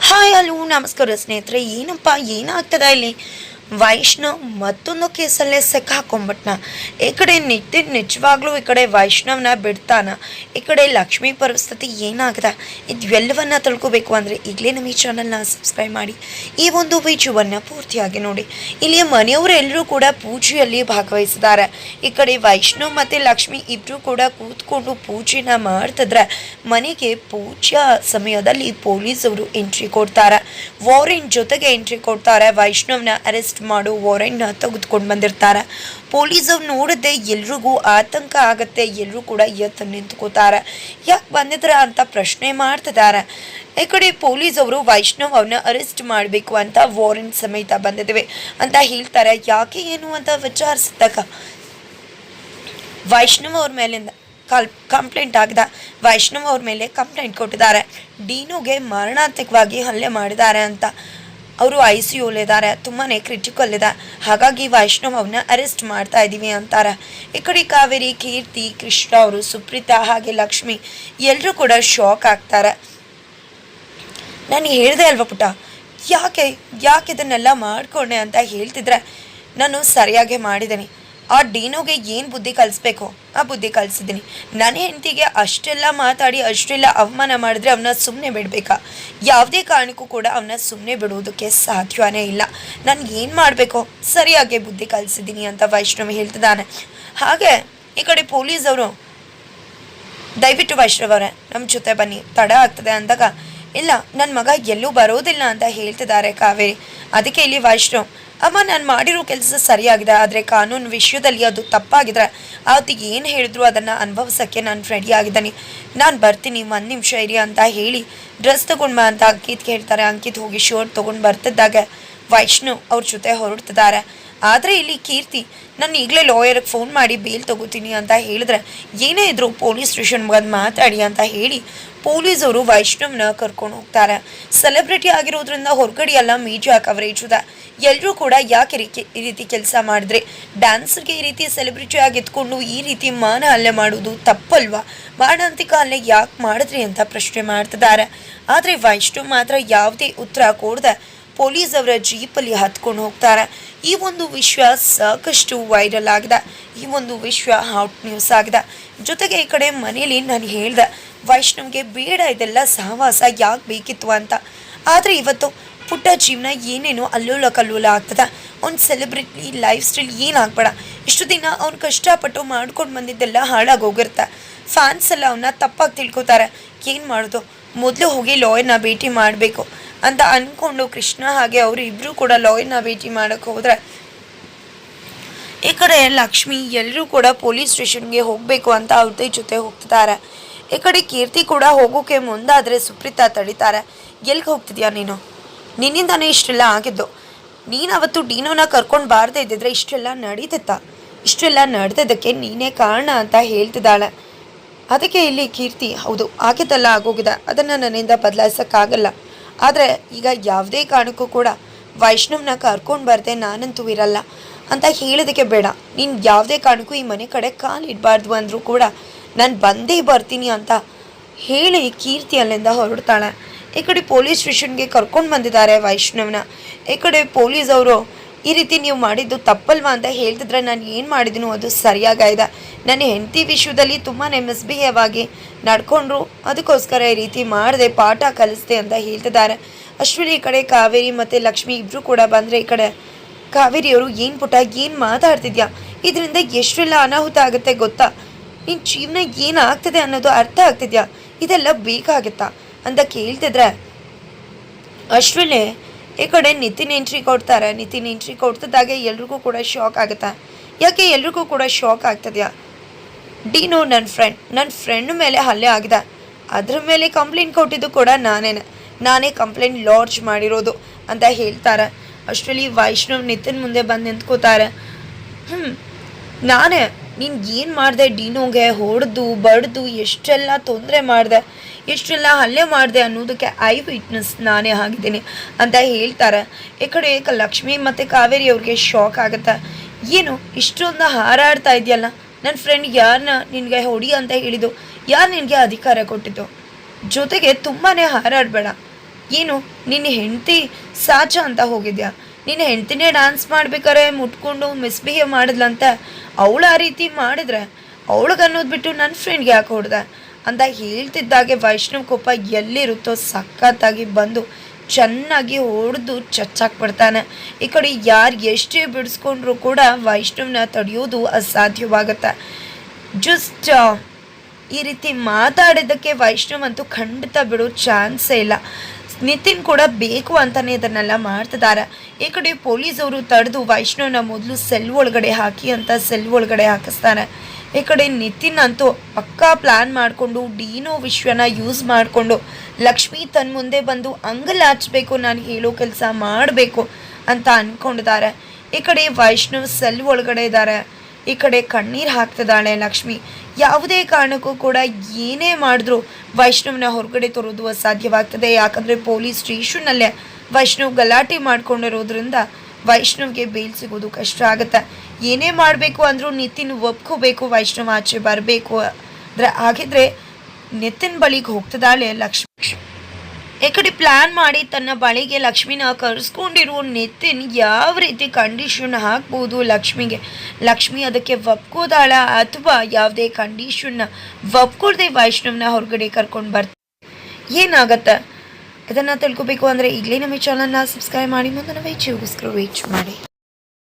Hi hello ನಮಸ್ಕಾರ ಸ್ನೇಹಿತರೆ. ಏನಪ್ಪ ಏನಾಗ್ತದ ಇಲ್ಲಿ? ವೈಷ್ಣವ್ ಮತ್ತೊಂದು ಕೇಸಲ್ಲೇ ಸಿಕ್ಕಾಕೊಂಡ್ಬಿಟ್ನ. ಈ ಕಡೆ ನಿತಿನ್ ನಿಜವಾಗ್ಲೂ ಈ ಕಡೆ ವೈಷ್ಣವ್ನ ಬಿಡ್ತಾನ, ಈ ಕಡೆ ಲಕ್ಷ್ಮಿ ಪರಿಸ್ಥಿತಿ ಏನಾಗಿದೆ, ಇದೆಲ್ಲವನ್ನ ತಿಳ್ಕೊಬೇಕು ಅಂದರೆ ಈಗಲೇ ನಮ್ಮ ಈ ಚಾನಲ್ನ ಸಬ್ಸ್ಕ್ರೈಬ್ ಮಾಡಿ ಈ ಒಂದು ವಿಡಿಯೋವನ್ನು ಪೂರ್ತಿಯಾಗಿ ನೋಡಿ. ಇಲ್ಲಿಯ ಮನೆಯವರೆಲ್ಲರೂ ಕೂಡ ಪೂಜೆಯಲ್ಲಿ ಭಾಗವಹಿಸಿದ್ದಾರೆ. ಈ ಕಡೆ ವೈಷ್ಣವ್ ಮತ್ತು ಲಕ್ಷ್ಮಿ ಇಬ್ಬರು ಕೂಡ ಕೂತ್ಕೊಂಡು ಪೂಜೆನ ಮಾಡ್ತಿದ್ರೆ ಮನೆಗೆ ಪೂಜಾ ಸಮಯದಲ್ಲಿ ಪೊಲೀಸವರು ಎಂಟ್ರಿ ಕೊಡ್ತಾರೆ. ವಾರೆಂಟ್ ಜೊತೆಗೆ ಎಂಟ್ರಿ ಕೊಡ್ತಾರೆ. ವೈಷ್ಣವ್ನ ಅರೆಸ್ಟ್ ಮಾಡು ವಾರೆಂಟ್ನ ತೆಗೆದುಕೊಂಡು ಬಂದಿರ್ತಾರೆ. ಪೊಲೀಸವ್ರು ನೋಡಿದ್ದೆ ಎಲ್ರಿಗೂ ಆತಂಕ ಆಗತ್ತೆ. ಎಲ್ಲರೂ ಕೂಡ ಎದ್ದು ನಿಂತ್ಕೋತಾರೆ. ಯಾಕೆ ಬಂದಿದ್ರ ಅಂತ ಪ್ರಶ್ನೆ ಮಾಡ್ತಿದ್ದಾರೆ. ಈ ಕಡೆ ಪೊಲೀಸ್ ಅವರು ವೈಷ್ಣವ್ ಅವ್ರನ್ನ ಅರೆಸ್ಟ್ ಮಾಡಬೇಕು ಅಂತ ವಾರೆಂಟ್ ಸಮೇತ ಬಂದಿದ್ದೇವೆ ಅಂತ ಹೇಳ್ತಾರೆ. ಯಾಕೆ ಏನು ಅಂತ ವಿಚಾರಿಸಿದಾಗ ವೈಷ್ಣವ್ ಅವ್ರ ಮೇಲಿಂದ ಕಂಪ್ಲೇಂಟ್ ಆಗದ ವೈಷ್ಣವ್ ಅವ್ರ ಮೇಲೆ ಕಂಪ್ಲೇಂಟ್ ಕೊಟ್ಟಿದ್ದಾರೆ. ಡೀನೋಗೆ ಮಾರಣಾಂತಿಕವಾಗಿ ಹಲ್ಲೆ ಮಾಡಿದ್ದಾರೆ ಅಂತ. ಅವರು ICUಲಿದ್ದಾರೆ, ತುಂಬಾ ಕ್ರಿಟಿಕಲ್ ಇದೆ, ಹಾಗಾಗಿ ವೈಷ್ಣವ್ ಅವ್ರನ್ನ ಅರೆಸ್ಟ್ ಮಾಡ್ತಾ ಇದ್ದೀವಿ ಅಂತಾರೆ. ಈ ಕಡೆ ಕಾವೇರಿ, ಕೀರ್ತಿ, ಕೃಷ್ಣ ಅವರು, ಸುಪ್ರೀತಾ ಹಾಗೆ ಲಕ್ಷ್ಮಿ ಎಲ್ಲರೂ ಕೂಡ ಶಾಕ್ ಆಗ್ತಾರೆ. ನಾನು ಹೇಳಿದೆ ಅಲ್ವ ಪುಟ್ಟ, ಯಾಕೆ ಇದನ್ನೆಲ್ಲ ಮಾಡ್ಕೊಂಡೆ ಅಂತ ಹೇಳ್ತಿದ್ರೆ ನಾನು ಸರಿಯಾಗಿ ಮಾಡಿದ್ದೀನಿ. ಆ ಡೀನೋಗೆ ಏನು ಬುದ್ಧಿ ಕಲಿಸ್ಬೇಕು ಆ ಬುದ್ಧಿ ಕಲಿಸಿದ್ದೀನಿ. ನನ್ನ ಹೆಂಡತಿಗೆ ಅಷ್ಟೆಲ್ಲ ಮಾತಾಡಿ ಅಷ್ಟೆಲ್ಲ ಅವಮಾನ ಮಾಡಿದ್ರೆ ಅವನ್ನ ಸುಮ್ಮನೆ ಬಿಡಬೇಕಾ? ಯಾವುದೇ ಕಾರಣಕ್ಕೂ ಕೂಡ ಅವನ್ನ ಸುಮ್ಮನೆ ಬಿಡುವುದಕ್ಕೆ ಸಾಧ್ಯವೇ ಇಲ್ಲ. ನಾನು ಏನು ಮಾಡಬೇಕು ಸರಿಯಾಗಿ ಬುದ್ಧಿ ಕಲಿಸಿದ್ದೀನಿ ಅಂತ ವೈಷ್ಣವ್ ಹೇಳ್ತಿದ್ದಾನೆ. ಹಾಗೆ ಈ ಕಡೆ ಪೊಲೀಸವರು ದಯವಿಟ್ಟು ವೈಷ್ಣವ್ ಅವರೇ ನಮ್ಮ ಜೊತೆ ಬನ್ನಿ, ತಡ ಆಗ್ತದೆ ಅಂದಾಗ ಇಲ್ಲ ನನ್ನ ಮಗ ಎಲ್ಲೂ ಬರೋದಿಲ್ಲ ಅಂತ ಹೇಳ್ತಿದ್ದಾರೆ ಕಾವೇರಿ. ಅದಕ್ಕೆ ಇಲ್ಲಿ ವೈಷ್ಣವ್, ಅಮ್ಮ ನಾನು ಮಾಡಿರೋ ಕೆಲಸ ಸರಿಯಾಗಿದೆ, ಆದರೆ ಕಾನೂನು ವಿಷಯದಲ್ಲಿ ಅದು ತಪ್ಪಾಗಿದ್ರೆ ಅವತ್ತಿಗೆ ಏನು ಹೇಳಿದ್ರು ಅದನ್ನು ಅನುಭವಿಸೋಕ್ಕೆ ನಾನು ರೆಡಿ ಆಗಿದ್ದೀನಿ, ನಾನು ಬರ್ತೀನಿ, ಒಂದು ನಿಮಿಷ ಇರಿ ಅಂತ ಹೇಳಿ ಡ್ರೆಸ್ ತೊಗೊಂಡು ಬಾ ಅಂತ ಅಂಕಿತ್ಗೆ ಹೇಳ್ತಾರೆ. ಅಂಕಿತ್ ಹೋಗಿ ಶರ್ಟ್ ತೊಗೊಂಡು ಬರ್ತಿದ್ದಾಗ ವೈಷ್ಣವ್ ಅವ್ರ ಜೊತೆ ಹೊರಡ್ತಿದ್ದಾರೆ. ಆದರೆ ಇಲ್ಲಿ ಕೀರ್ತಿ, ನಾನು ಈಗಲೇ ಲಾಯರ್ಗೆ ಫೋನ್ ಮಾಡಿ ಬೇಲ್ ತೊಗೋತೀನಿ ಅಂತ ಹೇಳಿದ್ರೆ ಏನೇ ಇದ್ರು ಪೊಲೀಸ್ ಸ್ಟೇಷನ್ಗೆ ಬಂದು ಮಾತಾಡಿ ಅಂತ ಹೇಳಿ ಪೊಲೀಸವರು ವೈಷ್ಣವ್ನ ಕರ್ಕೊಂಡು ಹೋಗ್ತಾರೆ. ಸೆಲೆಬ್ರಿಟಿ ಆಗಿರೋದ್ರಿಂದ ಹೊರಗಡೆ ಎಲ್ಲ ಮೀಡಿಯಾ ಕವರೇಜ್ ಇದೆ. ಎಲ್ಲರೂ ಕೂಡ ಯಾಕೆ ಈ ರೀತಿ ಕೆಲಸ ಮಾಡಿದ್ರೆ, ಡ್ಯಾನ್ಸರ್ಗೆ ಈ ರೀತಿ ಸೆಲೆಬ್ರಿಟಿ ಆಗಿ ಎತ್ಕೊಂಡು ಈ ರೀತಿ ಮಾನ ಹಲ್ಲೆ ಮಾಡೋದು ತಪ್ಪಲ್ವಾ? ಮಾರಣಾಂತಿಕ ಹಲ್ಲೆ ಯಾಕೆ ಮಾಡಿದ್ರಿ ಅಂತ ಪ್ರಶ್ನೆ ಮಾಡ್ತಿದ್ದಾರೆ. ಆದರೆ ವೈಷ್ಣವ್ ಮಾತ್ರ ಯಾವುದೇ ಉತ್ತರ ಕೊಡದೆ ಪೊಲೀಸ್ ಅವರ ಜೀಪಲ್ಲಿ ಹತ್ಕೊಂಡು ಹೋಗ್ತಾರೆ. ಈ ಒಂದು ವಿಷಯ ಸಾಕಷ್ಟು ವೈರಲ್ ಆಗಿದೆ. ಈ ಒಂದು ವಿಷಯ ಹಾಟ್ ನ್ಯೂಸ್ ಆಗಿದೆ. ಜೊತೆಗೆ ಈ ಕಡೆ ಮನೇಲಿ ನಾನು ಹೇಳ್ದೆ ವೈಷ್ಣವ್ಗೆ ಬೇಡ ಇದೆಲ್ಲ ಸಹವಾಸ ಯಾಕೆ ಬೇಕಿತ್ತು ಅಂತ. ಆದರೆ ಇವತ್ತು ಪುಟ್ಟ ಜೀವನ ಏನೇನೋ ಅಲ್ಲೋಲ ಕಲ್ಲೋಲ ಆಗ್ತದೆ. ಅವ್ನ ಸೆಲೆಬ್ರಿಟಿ ಲೈಫ್ ಸ್ಟೈಲ್ ಏನಾಗಬೇಡ. ಇಷ್ಟು ದಿನ ಅವ್ನು ಕಷ್ಟಪಟ್ಟು ಮಾಡ್ಕೊಂಡು ಬಂದಿದ್ದೆಲ್ಲ ಹಾಳಾಗೋಗಿರುತ್ತೆ. ಫ್ಯಾನ್ಸ್ ಎಲ್ಲ ಅವನ್ನ ತಪ್ಪಾಗಿ ತಿಳ್ಕೊತಾರೆ. ಏನು ಮಾಡೋದು, ಮೊದಲು ಹೋಗಿ ಲಾಯರ್ನ ಭೇಟಿ ಮಾಡಬೇಕು ಅಂತ ಅಂದ್ಕೊಂಡು ಕೃಷ್ಣ ಹಾಗೆ ಅವರು ಇಬ್ಬರು ಕೂಡ ಲಾಯರ್ನ ಭೇಟಿ ಮಾಡೋಕ್ಕೆ ಹೋದರೆ ಈ ಕಡೆ ಲಕ್ಷ್ಮಿ ಎಲ್ಲರೂ ಕೂಡ ಪೊಲೀಸ್ ಸ್ಟೇಷನ್ಗೆ ಹೋಗಬೇಕು ಅಂತ ಅವ್ರದೇ ಜೊತೆ ಹೋಗ್ತಿದ್ದಾರೆ. ಈ ಕಡೆ ಕೀರ್ತಿ ಕೂಡ ಹೋಗೋಕೆ ಮುಂದಾದರೆ ಸುಪ್ರೀತಾ ತಡಿತಾರೆ. ಎಲ್ಲಿಗೆ ಹೋಗ್ತಿದ್ಯಾ ನೀನು? ನಿನ್ನಿಂದಾನೇ ಇಷ್ಟೆಲ್ಲ ಆಗಿದ್ದು. ನೀನು ಅವತ್ತು ಡೀನೋನ ಕರ್ಕೊಂಡು ಬಾರದೇ ಇದ್ದಿದ್ರೆ ಇಷ್ಟೆಲ್ಲ ನಡೀತಿತ್ತ? ಇಷ್ಟೆಲ್ಲ ನಡೆದಿದ್ದಕ್ಕೆ ನೀನೇ ಕಾರಣ ಅಂತ ಹೇಳ್ತಿದ್ದಾಳೆ. ಅದಕ್ಕೆ ಇಲ್ಲಿ ಕೀರ್ತಿ, ಹೌದು ಆಗಿದ್ದೆಲ್ಲ ಆಗೋಗಿದೆ, ಅದನ್ನು ನನ್ನಿಂದ ಬದಲಾಯಿಸೋಕ್ಕಾಗಲ್ಲ. ಆದರೆ ಈಗ ಯಾವುದೇ ಕಾರಣಕ್ಕೂ ಕೂಡ ವೈಷ್ಣವ್ನ ಕರ್ಕೊಂಡು ಬರ್ದೆ ನಾನಂತೂ ಇರಲ್ಲ ಅಂತ ಹೇಳೋದಕ್ಕೆ ಬೇಡ. ನೀನು ಯಾವುದೇ ಕಾರಣಕ್ಕೂ ಈ ಮನೆ ಕಡೆ ಕಾಲು ಇಡಬಾರ್ದು ಅಂದರೂ ಕೂಡ ನಾನು ಬಂದೇ ಬರ್ತೀನಿ ಅಂತ ಹೇಳಿ ಕೀರ್ತಿ ಅಲ್ಲಿಂದ ಹೊರಡ್ತಾಳೆ. ಈ ಕಡೆ ಪೊಲೀಸ್ ಸ್ಟೇಷನ್ಗೆ ಕರ್ಕೊಂಡು ಬಂದಿದ್ದಾರೆ ವೈಷ್ಣವ್ನ. ಈ ಕಡೆ ಪೊಲೀಸ್ ಅವರು ಈ ರೀತಿ ನೀವು ಮಾಡಿದ್ದು ತಪ್ಪಲ್ವಾ ಅಂತ ಹೇಳ್ತಿದ್ರೆ ನಾನು ಏನು ಮಾಡಿದ್ದೀನೋ ಅದು ಸರಿಯಾಗಿದೆ. ನನ್ನ ಹೆಂಡತಿ ವಿಷಯದಲ್ಲಿ ತುಂಬಾ ಮಿಸ್ಬಿಹೇವ್ ಆಗಿ ನಡ್ಕೊಂಡ್ರು, ಅದಕ್ಕೋಸ್ಕರ ಈ ರೀತಿ ಮಾಡಿದೆ, ಪಾಠ ಕಲಿಸ್ದೆ ಅಂತ ಹೇಳ್ತಿದ್ದಾರೆ. ಅಶ್ವಿನಿ ಈ ಕಡೆ ಕಾವೇರಿ ಮತ್ತು ಲಕ್ಷ್ಮಿ ಇಬ್ಬರು ಕೂಡ ಬಂದರೆ ಈ ಕಡೆ ಕಾವೇರಿಯವರು, ಏನು ಪುಟ್ಟ ಏನು ಮಾತಾಡ್ತಿದ್ಯಾ? ಇದರಿಂದ ಎಷ್ಟೆಲ್ಲ ಅನಾಹುತ ಆಗುತ್ತೆ ಗೊತ್ತಾ? ನಿನ್ನ ಜೀವನ ಏನಾಗ್ತದೆ ಅನ್ನೋದು ಅರ್ಥ ಆಗ್ತಿದ್ಯಾ? ಇದೆಲ್ಲ ಬೇಕಾಗುತ್ತಾ ಅಂತ ಕೇಳ್ತಿದ್ರೆ ಅಶ್ವಿನಿ ಈ ಕಡೆ ನಿತಿನ್ ಎಂಟ್ರಿ ಕೊಡ್ತಾರೆ. ನಿತಿನ್ ಎಂಟ್ರಿ ಕೊಡ್ತಿದ್ದಾಗೆ ಎಲ್ರಿಗೂ ಕೂಡ ಶಾಕ್ ಆಗುತ್ತೆ. ಯಾಕೆ ಎಲ್ರಿಗೂ ಕೂಡ ಶಾಕ್ ಆಗ್ತದೆಯಾ? ಡೀನೋ ನನ್ನ ಫ್ರೆಂಡ್ ಮೇಲೆ ಹಲ್ಲೆ ಆಗಿದೆ, ಅದ್ರ ಮೇಲೆ ಕಂಪ್ಲೇಂಟ್ ಕೊಟ್ಟಿದ್ದು ಕೂಡ ನಾನೇ ಕಂಪ್ಲೇಂಟ್ ಲಾಡ್ಜ್ ಮಾಡಿರೋದು ಅಂತ ಹೇಳ್ತಾರೆ. ಅಷ್ಟರಲ್ಲಿ ವೈಷ್ಣವ್ ನಿತಿನ್ ಮುಂದೆ ಬಂದು ನಿಂತ್ಕೋತಾರೆ. ನಾನೇ ನೀನು ಏನು ಮಾಡಿದೆ? ಡೀನೋಗೆ ಹೊಡೆದು ಬಡ್ದು ಎಷ್ಟೆಲ್ಲ ತೊಂದರೆ ಮಾಡಿದೆ, ಎಷ್ಟೆಲ್ಲ ಹಲ್ಲೆ ಮಾಡಿದೆ ಅನ್ನೋದಕ್ಕೆ ವಿಟ್ನೆಸ್ ನಾನೇ ಆಗಿದ್ದೀನಿ ಅಂತ ಹೇಳ್ತಾರೆ. ಈ ಕಡೆ ಲಕ್ಷ್ಮಿ ಮತ್ತು ಕಾವೇರಿ ಅವ್ರಿಗೆ ಶಾಕ್ ಆಗುತ್ತೆ. ಏನು ಇಷ್ಟೊಂದು ಹಾರಾಡ್ತಾ ಇದೆಯಲ್ಲ, ನನ್ನ ಫ್ರೆಂಡ್ ಯಾರನ್ನ ನಿನಗೆ ಹೊಡಿ ಅಂತ ಹೇಳಿದ್ದು? ಯಾರು ನಿನಗೆ ಅಧಿಕಾರ ಕೊಟ್ಟಿದ್ದು? ಜೊತೆಗೆ ತುಂಬಾ ಹಾರಾಡಬೇಡ, ಏನು ನಿನ್ನ ಹೆಂಡತಿ ಸಾಚ ಅಂತ ಹೋಗಿದ್ಯಾ? ನಿನ್ನ ಹೆಂಡ್ತಿನೇ ಡ್ಯಾನ್ಸ್ ಮಾಡ್ಬೇಕಾರೆ ಮುಟ್ಕೊಂಡು ಮಿಸ್ಬಿಹೇವ್ ಮಾಡಿದ್ಲಂತ. ಅವಳು ಆ ರೀತಿ ಮಾಡಿದ್ರೆ ಅವಳಿಗೆ ಅನ್ನೋದು ಬಿಟ್ಟು ನನ್ನ ಫ್ರೆಂಡ್ಗೆ ಯಾಕೆ ಹೊಡೆದೆ ಅಂತ ಹೇಳ್ತಿದ್ದಾಗೆ ವೈಷ್ಣವ್ ಕೋಪ ಎಲ್ಲಿರುತ್ತೋ ಸಖತ್ತಾಗಿ ಬಂದು ಚೆನ್ನಾಗಿ ಹೊಡೆದು ಚಚ್ಚಾಕ್ಬಿಡ್ತಾನೆ. ಈ ಕಡೆ ಯಾರು ಎಷ್ಟೇ ಬಿಡಿಸ್ಕೊಂಡ್ರೂ ಕೂಡ ವೈಷ್ಣವ್ನ ತಡೆಯೋದು ಅಸಾಧ್ಯವಾಗುತ್ತೆ. ಜಸ್ಟ್ ಈ ರೀತಿ ಮಾತಾಡಿದ್ದಕ್ಕೆ ವೈಷ್ಣವ್ ಅಂತೂ ಖಂಡಿತ ಬಿಡೋ ಚಾನ್ಸೇ ಇಲ್ಲ. ನಿತಿನ್ ಕೂಡ ಬೇಕು ಅಂತಲೇ ಇದನ್ನೆಲ್ಲ ಮಾಡ್ತಿದ್ದಾರೆ. ಈ ಕಡೆ ಪೊಲೀಸವರು ತಡೆದು ವೈಷ್ಣವ್ನ ಮೊದಲು ಸೆಲ್ ಒಳಗಡೆ ಹಾಕಿ ಅಂತ ಸೆಲ್ ಒಳಗಡೆ ಹಾಕಿಸ್ತಾರೆ. ಈ ಕಡೆ ನಿತಿನ್ ಅಂತೂ ಪಕ್ಕಾ ಪ್ಲ್ಯಾನ್ ಮಾಡಿಕೊಂಡು ಡೀನೋ ವಿಶ್ವನ ಯೂಸ್ ಮಾಡಿಕೊಂಡು ಲಕ್ಷ್ಮಿ ತನ್ನ ಮುಂದೆ ಬಂದು ಹಚ್ಚಬೇಕು, ನಾನು ಹೇಳೋ ಕೆಲಸ ಮಾಡಬೇಕು ಅಂತ ಅಂದ್ಕೊಂಡಿದ್ದಾರೆ. ಈ ಕಡೆ ವೈಷ್ಣವ್ ಸೆಲ್ ಒಳಗಡೆ ಇದ್ದಾರೆ. ಈ ಕಡೆ ಕಣ್ಣೀರು ಹಾಕ್ತಿದ್ದಾಳೆ ಲಕ್ಷ್ಮಿ. ಯಾವುದೇ ಕಾರಣಕ್ಕೂ ಕೂಡ ಏನೇ ಮಾಡಿದ್ರೂ ವೈಷ್ಣವ್ನ ಹೊರಗಡೆ ತರೋದು ಅಸಾಧ್ಯವಾಗ್ತದೆ. ಯಾಕಂದರೆ ಪೊಲೀಸ್ ಸ್ಟೇಷನ್ನಲ್ಲೇ ವೈಷ್ಣವ್ ಗಲಾಟೆ ಮಾಡ್ಕೊಂಡಿರೋದ್ರಿಂದ ವೈಷ್ಣವ್ಗೆ ಬೇಲ್ ಸಿಗೋದು ಕಷ್ಟ ಆಗುತ್ತೆ. ಏನೇ ಮಾಡಬೇಕು ಅಂದರೂ ನಿತಿನ್ ಒಪ್ಕೋಬೇಕು, ವೈಷ್ಣವ್ ಆಚೆ ಬರಬೇಕು. ಹಾಗಿದ್ರೆ ನಿತಿನ್ ಬಳಿಗೆ ಹೋಗ್ತಿದ್ದಾಳೆ ಲಕ್ಷ್ಮಿ. ಈ ಕಡೆ ಪ್ಲ್ಯಾನ್ ಮಾಡಿ ತನ್ನ ಬಳಿಗೆ ಲಕ್ಷ್ಮಿನ ಕರೆಸ್ಕೊಂಡಿರೋ ನಿತಿನ್ ಯಾವ ರೀತಿ ಕಂಡೀಷನ್ ಹಾಕ್ಬೋದು ಲಕ್ಷ್ಮಿಗೆ, ಲಕ್ಷ್ಮಿ ಅದಕ್ಕೆ ಒಪ್ಕೋದಾಳ ಅಥವಾ ಯಾವುದೇ ಕಂಡೀಷನ್ನ ಒಪ್ಕೊಳ್ದೆ ವೈಷ್ಣವ್ನ ಹೊರಗಡೆ ಕರ್ಕೊಂಡು ಬರ್ತಾರೆ, ಏನಾಗತ್ತೆ? ಇದನ್ನು ತಿಳ್ಕೊಬೇಕು ಅಂದರೆ ಈಗಲೇ ನಮ್ಮ ಚಾನಲ್ನ ಸಬ್ಸ್ಕ್ರೈಬ್ ಮಾಡಿ, ಮುಂದಿನ ವೇಚ್ ಮಾಡಿ.